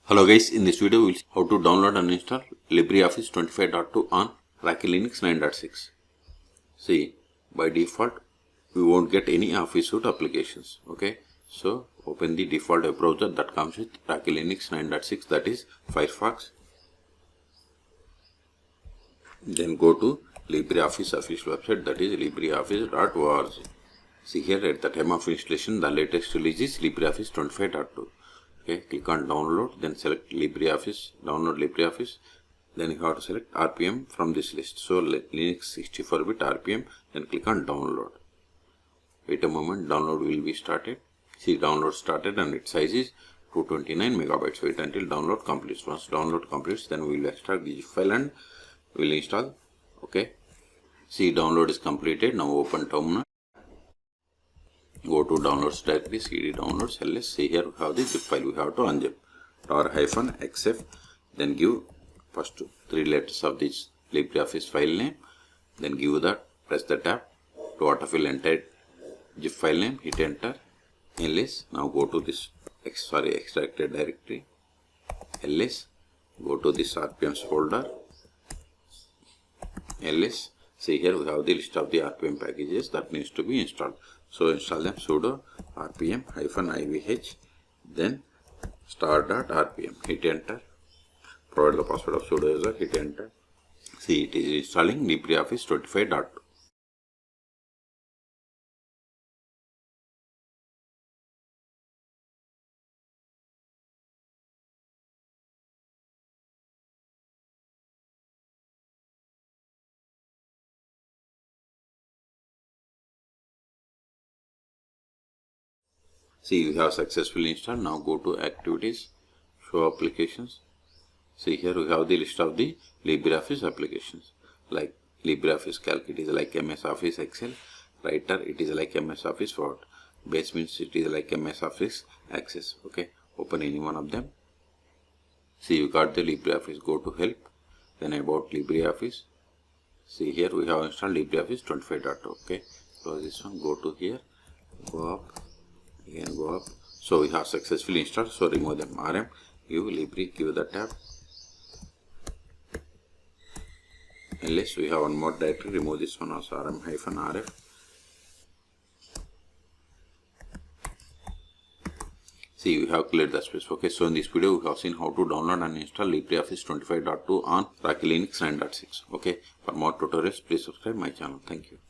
Hello guys, in this video we will see how to download and install LibreOffice 25.2 on Rocky Linux 9.6. See, by default we won't get any Office suite applications. Okay, so open the default web browser that comes with Rocky Linux 9.6, that is Firefox. Then go to LibreOffice official website, that is LibreOffice.org. See here, at the time of installation the latest release is LibreOffice 25.2. Okay, click on download, then select LibreOffice, download LibreOffice, then you have to select RPM from this list. So Linux 64-bit RPM, then click on download. Wait a moment, download will be started. See, download started and its size is 229 megabytes. Wait until download completes. Once download completes, then we will extract the zip file and we will install. Okay, see, download is completed. Now open terminal. Go to downloads directory, cd downloads, ls. See here we have the zip file, we have to unzip tar-xf, then give first 3 letters of this LibreOffice file name, then give that, press the tab to autofill entire zip file name, hit enter, ls. Now go to this extracted directory, ls, go to this RPMs folder, ls. See here we have the list of the RPM packages that needs to be installed. So install them, sudo rpm-ivh, then star.rpm, hit enter, provide the password of sudo user, hit enter. See, it is installing LibreOffice 25.2. See, we have successfully installed. Now go to activities, show applications. See here we have the list of the LibreOffice applications, like LibreOffice Calc, it is like MS Office Excel, Writer, it is like MS Office Word, Base means it is like MS Office Access. Okay, open any one of them. See, you got the LibreOffice. Go to help, then about LibreOffice. See here we have installed LibreOffice 25.2. Okay, close this one, go to here, go up, again go up. So we have successfully installed. So remove them, rm, give libre, give the tab, ls. We have one more directory, remove this one also, rm-rf. See, we have cleared the space. Okay, so in this video we have seen how to download and install LibreOffice 25.2 on Rocky Linux 9.6. Okay, for more tutorials please subscribe my channel. Thank you.